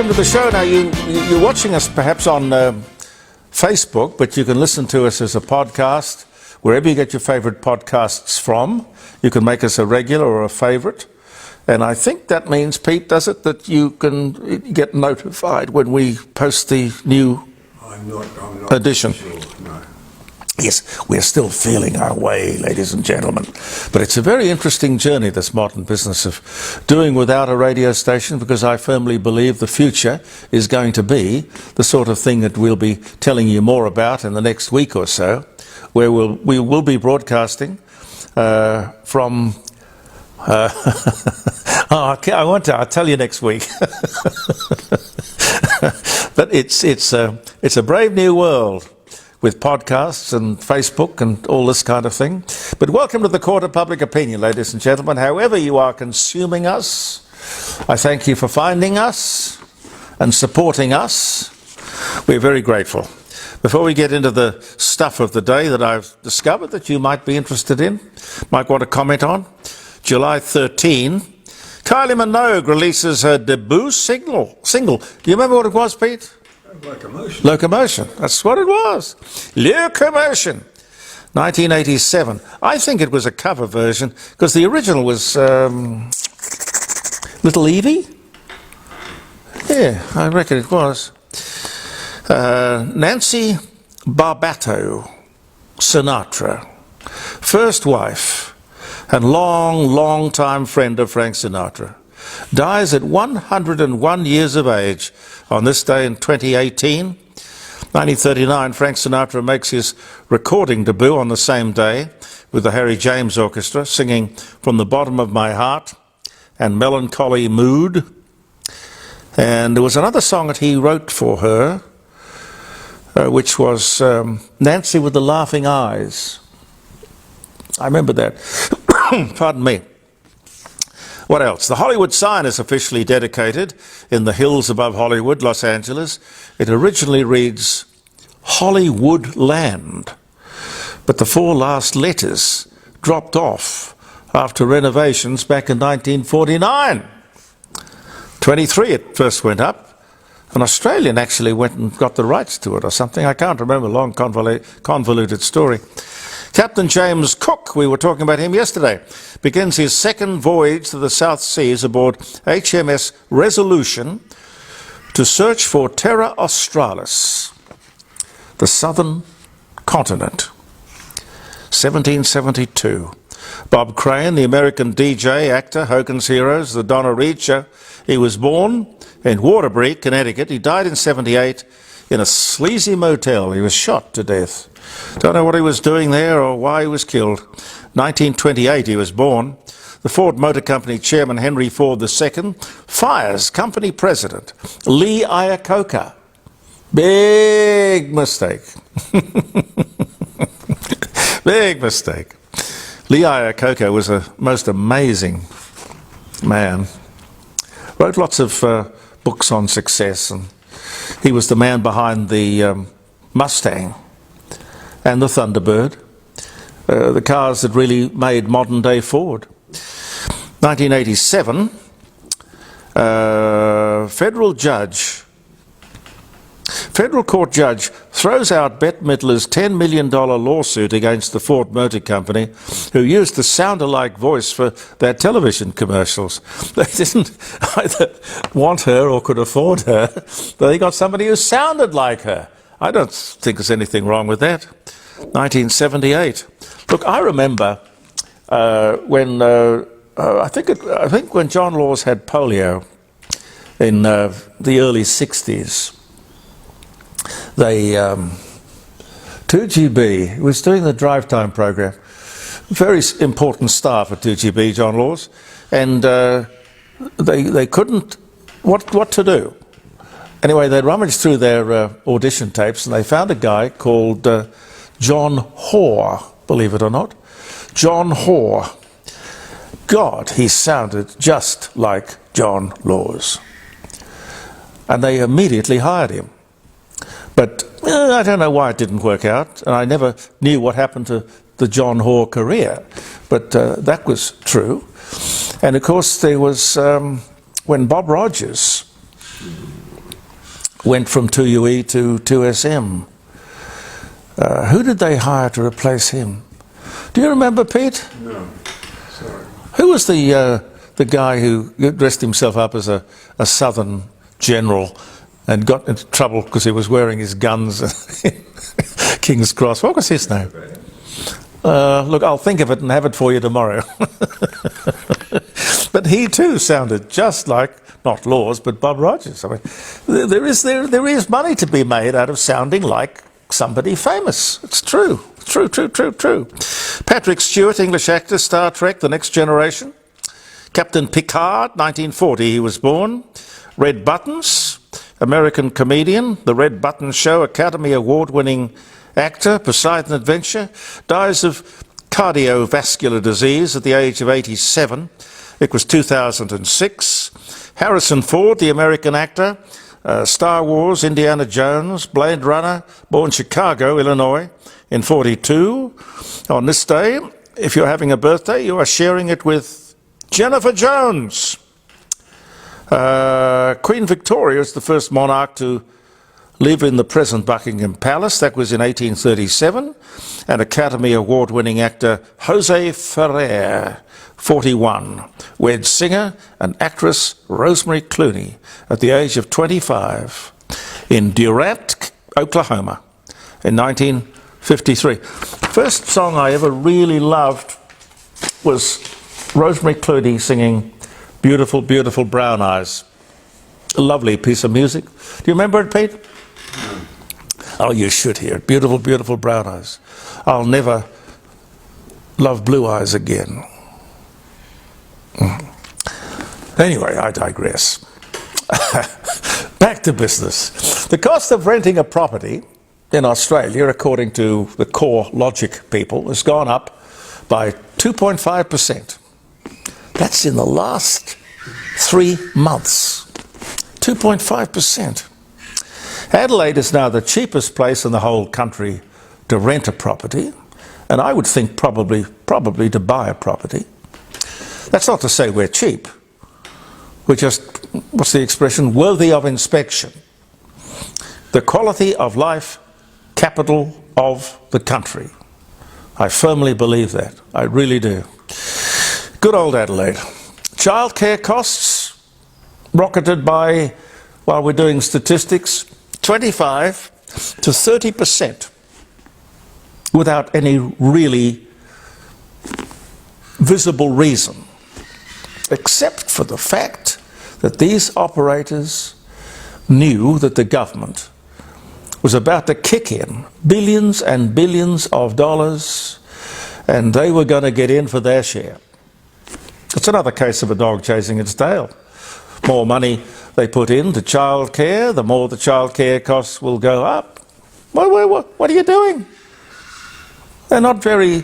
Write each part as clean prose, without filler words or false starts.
welcome to the show. Now, you're watching us perhaps on Facebook, but you can listen to us as a podcast wherever you get your favourite podcasts from. You can make us a regular or a favourite. And I think that means, Pete, does it, that you can get notified when we post the new I'm not edition? Sure, no. Yes, we're still feeling our way, ladies and gentlemen. But it's a very interesting journey, this modern business of doing without a radio station, because I firmly believe the future is going to be the sort of thing that we'll be telling you more about in the next week or so, where we will be broadcasting from... I'll tell you next week. But it's a brave new world, with podcasts and Facebook and all this kind of thing. But welcome to the Court of Public Opinion, ladies and gentlemen. However you are consuming us, I thank you for finding us and supporting us. We're very grateful. Before we get into the stuff of the day that I've discovered that you might be interested in, might want to comment on, July 13, Kylie Minogue releases her debut single. Do you remember what it was, Pete? Locomotion. Locomotion, that's what it was. Locomotion, 1987. I think it was a cover version, because the original was Little Evie? Yeah, I reckon it was. Nancy Barbato Sinatra, first wife and long time friend of Frank Sinatra, dies at 101 years of age on this day in 2018. 1939, Frank Sinatra makes his recording debut on the same day with the Harry James Orchestra, singing From the Bottom of My Heart and Melancholy Mood. And there was another song that he wrote for her, which was Nancy with the Laughing Eyes. I remember that. Pardon me. What else? The Hollywood sign is officially dedicated in the hills above Hollywood, Los Angeles. It originally reads Hollywood Land, but the 4 last letters dropped off after renovations back in 1949. 23 it first went up. An Australian actually went and got the rights to it or something. I can't remember, long convoluted story. Captain James Cook, we were talking about him yesterday, begins his second voyage to the South Seas aboard HMS Resolution to search for Terra Australis, the southern continent. 1772. Bob Crane, the American DJ, actor, Hogan's Heroes, the Donna Reed Show. He was born in Waterbury, Connecticut. He died in 78 in a sleazy motel. He was shot to death. Don't know what he was doing there or why he was killed. 1928 he was born. The Ford Motor Company chairman, Henry Ford II, fires company president Lee Iacocca. Big mistake. Big mistake. Lee Iacocca was a most amazing man. Wrote lots of books on success, and he was the man behind the Mustang and the Thunderbird, the cars that really made modern-day Ford. 1987, federal court judge throws out Bette Midler's $10 million lawsuit against the Ford Motor Company, who used the sound-alike voice for their television commercials. They didn't either want her or could afford her, but they got somebody who sounded like her. I don't think there's anything wrong with that. 1978. Look, I remember when I think when John Laws had polio in the early 60s. They 2GB was doing the drive time program. Very important staff at 2GB, John Laws, and they couldn't what to do. Anyway, they rummaged through their audition tapes and they found a guy called John Hoare, believe it or not. John Hoare. God, he sounded just like John Laws. And they immediately hired him. But I don't know why it didn't work out, and I never knew what happened to the John Hoare career. But that was true. And of course there was, when Bob Rogers went from 2UE to 2SM. Who did they hire to replace him? Do you remember, Pete? No, sorry. Who was the guy who dressed himself up as a southern general and got into trouble because he was wearing his guns at King's Cross? What was his name? Look, I'll think of it and have it for you tomorrow. But he too sounded just like, not Laws, but Bob Rogers. I mean, there is money to be made out of sounding like somebody famous. It's true. True. Patrick Stewart, English actor, Star Trek, The Next Generation. Captain Picard, 1940 he was born. Red Buttons, American comedian, The Red Buttons Show, Academy Award-winning actor, Poseidon Adventure, dies of cardiovascular disease at the age of 87. It was 2006. Harrison Ford, the American actor, Star Wars, Indiana Jones, Blade Runner, born Chicago, Illinois, in 42. On this day, if you're having a birthday, you are sharing it with Jennifer Jones. Queen Victoria is the first monarch to live in the present Buckingham Palace. That was in 1837. And Academy Award-winning actor Jose Ferrer, 41, wed singer and actress Rosemary Clooney at the age of 25 in Durant, Oklahoma in 1953. First song I ever really loved was Rosemary Clooney singing Beautiful, Beautiful Brown Eyes. A lovely piece of music. Do you remember it, Pete? Oh, you should hear it. Beautiful, Beautiful Brown Eyes. I'll never love blue eyes again. Anyway, I digress. Back to business. The cost of renting a property in Australia, according to the Core Logic people, has gone up by 2.5%. That's in the last 3 months. 2.5%. Adelaide is now the cheapest place in the whole country to rent a property, and I would think probably to buy a property. That's not to say we're cheap. We're just, what's the expression, worthy of inspection. The quality of life, capital of the country. I firmly believe that. I really do. Good old Adelaide. Childcare costs rocketed by, while we're doing statistics, 25 to 30% without any really visible reason, except for the fact that these operators knew that the government was about to kick in billions and billions of dollars, and they were going to get in for their share. It's another case of a dog chasing its tail. More money they put into childcare, the more the childcare costs will go up. What are you doing? They're not very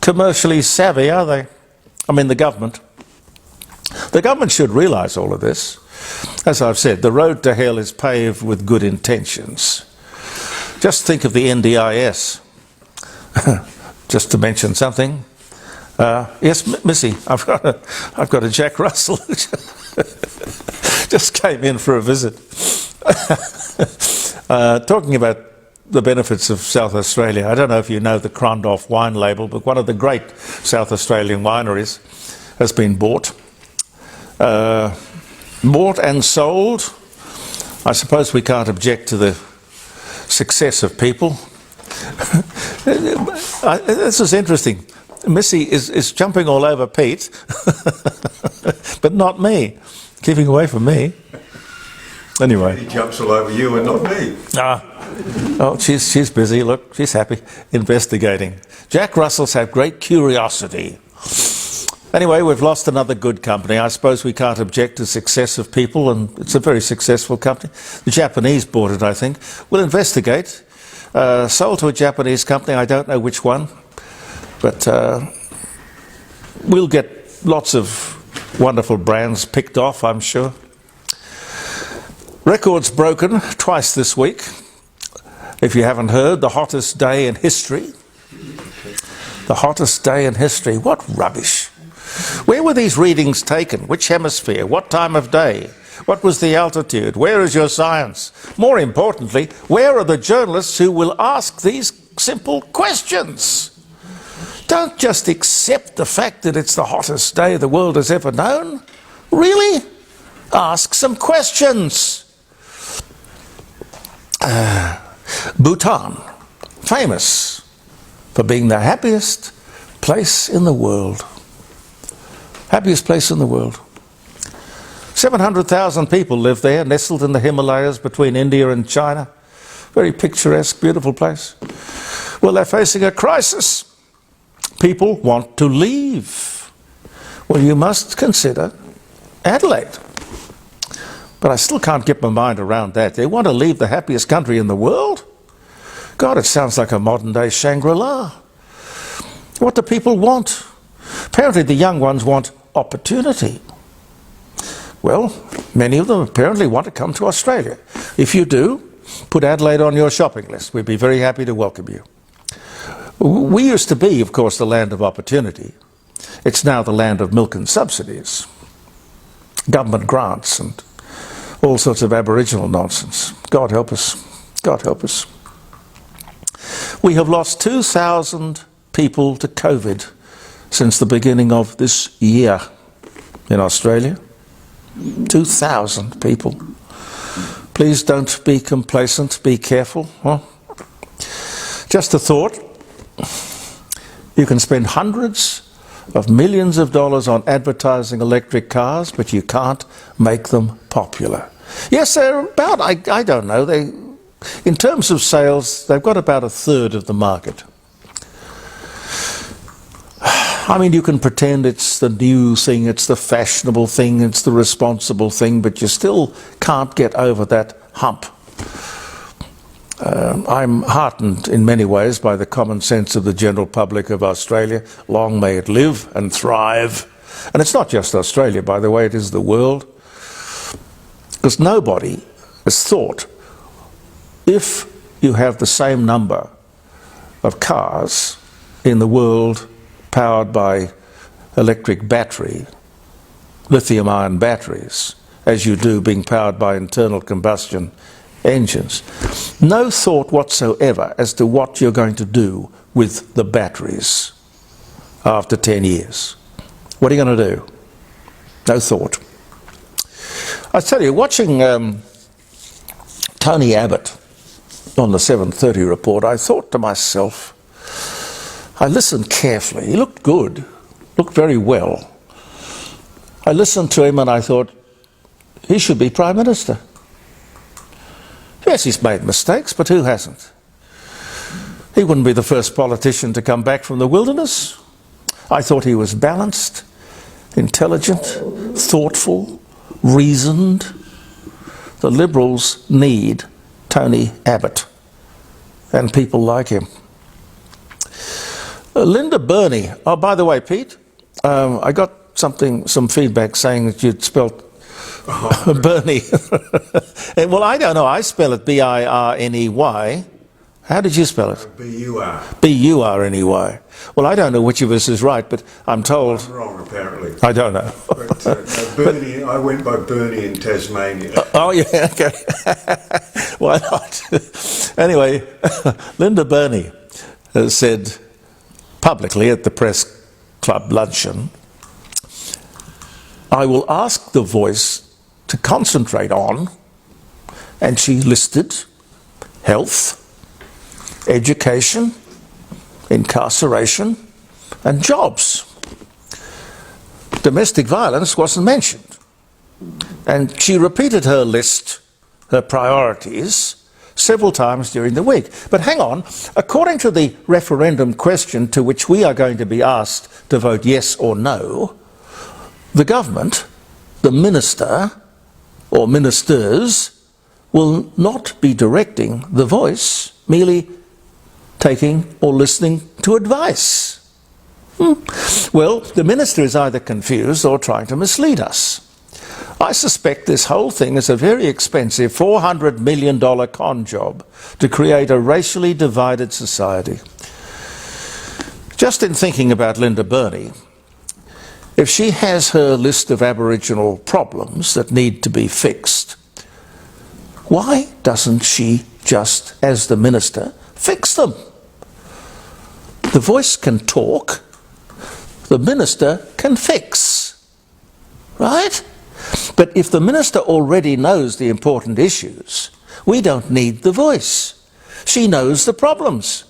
commercially savvy, are they? I mean, the government. The government should realise all of this. As I've said, the road to hell is paved with good intentions. Just think of the NDIS. Just to mention something. Yes, Missy, I've got a Jack Russell who just came in for a visit. Talking about the benefits of South Australia, I don't know if you know the Crondoff wine label, but one of the great South Australian wineries has been bought. Bought and sold. I suppose we can't object to the success of people. This is interesting. Missy is jumping all over Pete, but not me, keeping away from me. Anyway. He jumps all over you and not me. Oh, she's busy. Look, she's happy investigating. Jack Russells have great curiosity. Anyway, we've lost another good company. I suppose we can't object to success of people, and it's a very successful company. The Japanese bought it, I think. We'll investigate. Sold to a Japanese company, I don't know which one. But we'll get lots of wonderful brands picked off, I'm sure. Records broken twice this week. If you haven't heard, the hottest day in history. The hottest day in history. What rubbish. Where were these readings taken? Which hemisphere? What time of day? What was the altitude? Where is your science? More importantly, where are the journalists who will ask these simple questions? Don't just accept the fact that it's the hottest day the world has ever known. Really? Ask some questions. Bhutan, famous for being the happiest place in the world. Happiest place in the world. 700,000 people live there, nestled in the Himalayas between India and China. Very picturesque, beautiful place. Well, they're facing a crisis. People want to leave. Well, you must consider Adelaide. But I still can't get my mind around that. They want to leave the happiest country in the world? God, it sounds like a modern-day Shangri-La. What do people want? Apparently the young ones want opportunity. Well, many of them apparently want to come to Australia. If you do, put Adelaide on your shopping list. We'd be very happy to welcome you. We used to be, of course, the land of opportunity. It's now the land of milk and subsidies, government grants and all sorts of Aboriginal nonsense. God help us. God help us. We have lost 2,000 people to COVID since the beginning of this year in Australia. 2,000 people. Please don't be complacent. Be careful. Huh? Just a thought. You can spend hundreds of millions of dollars on advertising electric cars, but you can't make them popular. Yes, they're about, I don't know, in terms of sales, they've got about a third of the market. I mean, you can pretend it's the new thing, it's the fashionable thing, it's the responsible thing, but you still can't get over that hump. I'm heartened in many ways by the common sense of the general public of Australia. Long may it live and thrive. And it's not just Australia, by the way, it is the world. Because nobody has thought, if you have the same number of cars in the world powered by electric battery, lithium-ion batteries, as you do being powered by internal combustion engines, no thought whatsoever as to what you're going to do with the batteries after 10 years. What are you going to do? No thought. I tell you, watching Tony Abbott on the 7:30 report, I thought to myself, I listened carefully. He looked good, looked very well. I listened to him and I thought, he should be Prime Minister. Yes, he's made mistakes, but who hasn't? He wouldn't be the first politician to come back from the wilderness. I thought he was balanced, intelligent, thoughtful, reasoned. The Liberals need Tony Abbott and people like him. Linda Burney. Oh, by the way, Pete, I got some feedback saying that you'd spelt Burney. Well, I don't know. I spell it B-I-R-N-E-Y. How did you spell it? B-U-R. B-U-R-N-E-Y. Well, I don't know which of us is right, but I'm told... I'm wrong, apparently. I don't know. But Burney, I went by Burney in Tasmania. Oh, yeah, okay. Why not? Anyway, Linda Burney has said publicly at the press club luncheon, I will ask the Voice to concentrate on, and she listed health, education, incarceration, and jobs. Domestic violence wasn't mentioned. And she repeated her list, her priorities, several times during the week. But hang on, according to the referendum question to which we are going to be asked to vote yes or no, the government, the minister or ministers, will not be directing the Voice, merely taking or listening to advice. Well, the minister is either confused or trying to mislead us. I suspect this whole thing is a very expensive $400 million con job to create a racially divided society. Just in thinking about Linda Burney, if she has her list of Aboriginal problems that need to be fixed, why doesn't she just, as the minister, fix them? The Voice can talk, the minister can fix, right? But if the minister already knows the important issues, we don't need the Voice. She knows the problems.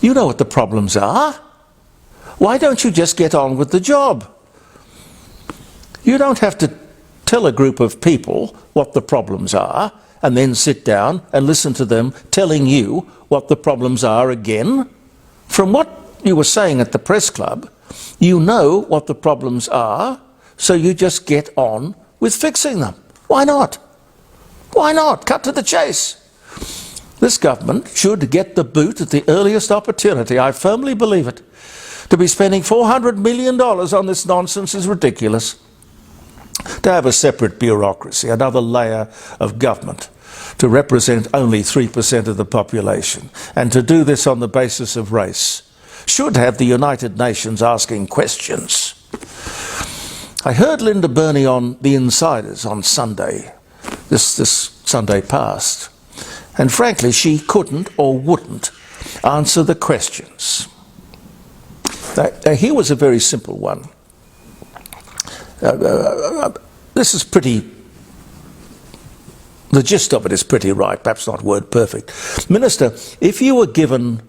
You know what the problems are. Why don't you just get on with the job? You don't have to tell a group of people what the problems are and then sit down and listen to them telling you what the problems are again. From what you were saying at the press club, you know what the problems are, so you just get on with fixing them. Why not? Why not? Cut to the chase. This government should get the boot at the earliest opportunity. I firmly believe it. To be spending $400 million on this nonsense is ridiculous. To have a separate bureaucracy, another layer of government, to represent only 3% of the population, and to do this on the basis of race, should have the United Nations asking questions. I heard Linda Burney on The Insiders on Sunday, this Sunday past, and frankly she couldn't or wouldn't answer the questions. Now here was a very simple one. This is pretty, the gist of it is pretty right, perhaps not word perfect. Minister, if you were given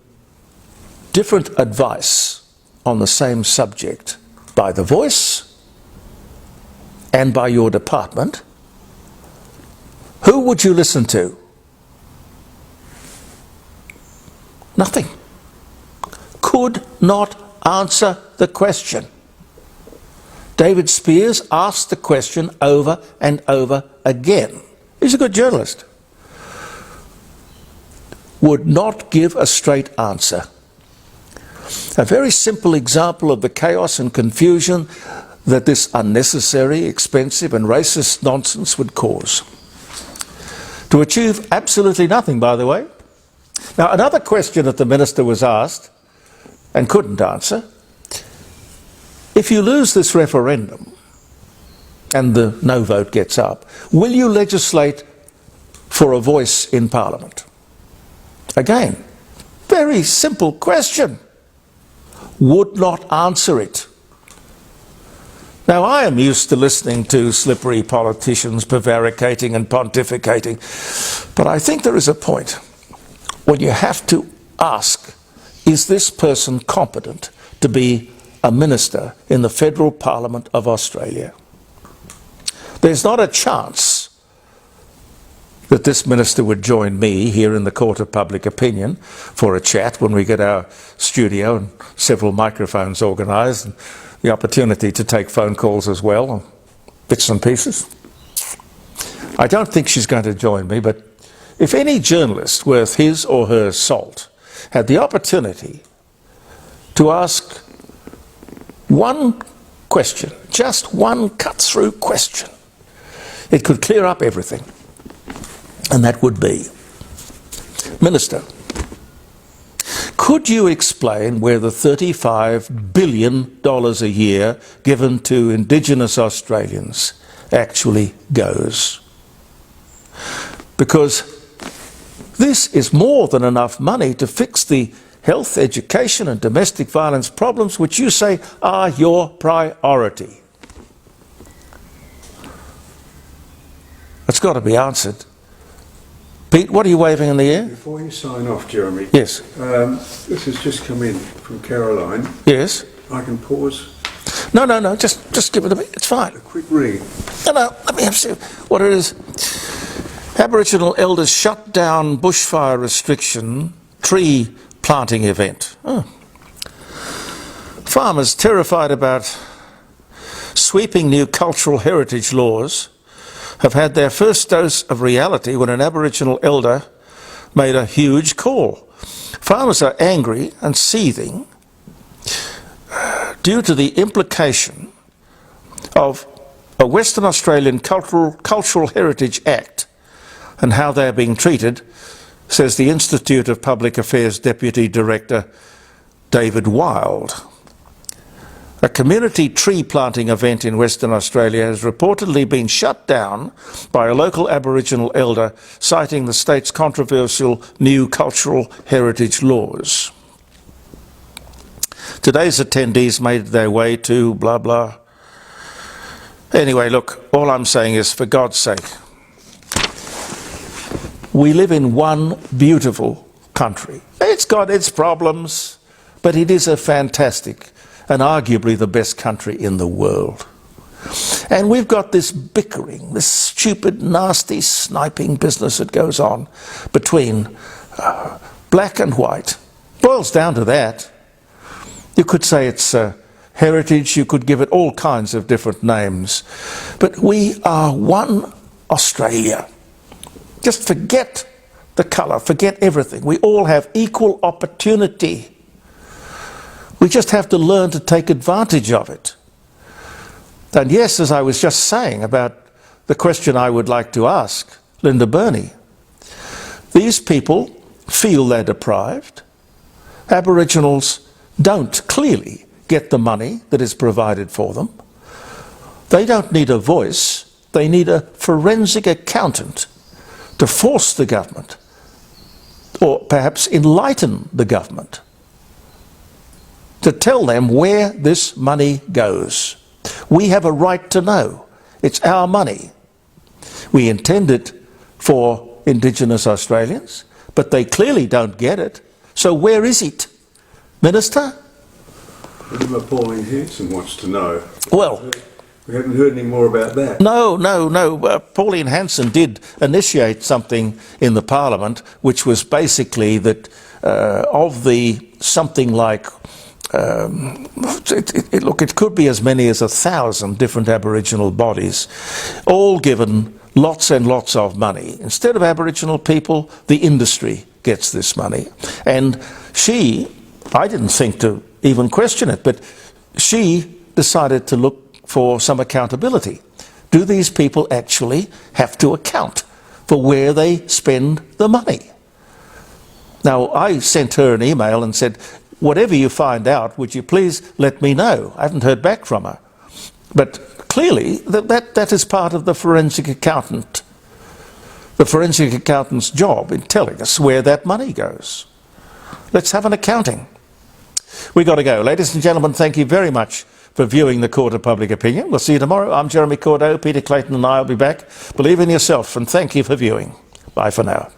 different advice on the same subject by the Voice and by your department, who would you listen to? Nothing. Could not answer the question. David Spears asked the question over and over again. He's a good journalist. Would not give a straight answer. A very simple example of the chaos and confusion that this unnecessary, expensive and racist nonsense would cause. To achieve absolutely nothing, by the way. Now, another question that the minister was asked and couldn't answer: if you lose this referendum and the no vote gets up, will you legislate for a voice in Parliament? Again, very simple question. Would not answer it. Now, I am used to listening to slippery politicians prevaricating and pontificating, but I think there is a point when you have to ask, is this person competent to be a minister in the Federal Parliament of Australia? There's not a chance that this minister would join me here in the Court of Public Opinion for a chat when we get our studio and several microphones organised and the opportunity to take phone calls as well, bits and pieces. I don't think she's going to join me, but if any journalist worth his or her salt had the opportunity to ask one question, just one cut-through question, it could clear up everything. And that would be, Minister, could you explain where the $35 billion a year given to Indigenous Australians actually goes? Because this is more than enough money to fix the health, education and domestic violence problems which you say are your priority. It's got to be answered. Pete, what are you waving in the air? Before you sign off, Jeremy. Yes. This has just come in from Caroline. Yes. I can pause. No, just give it to me. It's fine. A quick read. No, let me see what it is. Aboriginal elders shut down bushfire restriction tree planting event. Oh. Farmers terrified about sweeping new cultural heritage laws have had their first dose of reality when an Aboriginal elder made a huge call. Farmers are angry and seething due to the implication of a Western Australian Cultural Heritage Act and how they're being treated, says the Institute of Public Affairs Deputy Director David Wild. A community tree planting event in Western Australia has reportedly been shut down by a local Aboriginal elder, citing the state's controversial new cultural heritage laws. Today's attendees made their way to blah blah. Anyway, look, all I'm saying is, for God's sake, we live in one beautiful country. It's got its problems, but it is a fantastic and arguably the best country in the world. And we've got this bickering, this stupid, nasty, sniping business that goes on between black and white. Boils down to that. You could say it's heritage, you could give it all kinds of different names. But we are one Australia. Just forget the colour, forget everything. We all have equal opportunity. We just have to learn to take advantage of it. And yes, as I was just saying about the question I would like to ask Linda Burney, these people feel they're deprived. Aboriginals don't clearly get the money that is provided for them. They don't need a voice, they need a forensic accountant to force the government, or perhaps enlighten the government, to tell them where this money goes. We have a right to know. It's our money. We intend it for Indigenous Australians, but they clearly don't get it. So where is it? Minister? Pauline Hanson wants to know. Well, we haven't heard any more about that. No. Pauline Hanson did initiate something in the Parliament, which was basically that of the something like, it could be as many as 1,000 different Aboriginal bodies, all given lots and lots of money. Instead of Aboriginal people, the industry gets this money. And I didn't think to even question it, but she decided to look for some accountability. Do these people actually have to account for where they spend the money? Now, I sent her an email and said, whatever you find out, would you please let me know? I haven't heard back from her. But clearly, that is part of the forensic accountant. The forensic accountant's job in telling us where that money goes. Let's have an accounting. We got to go. Ladies and gentlemen, thank you very much for viewing the Court of Public Opinion. We'll see you tomorrow. I'm Jeremy Cordeaux. Peter Clayton and I will be back. Believe in yourself, and thank you for viewing. Bye for now.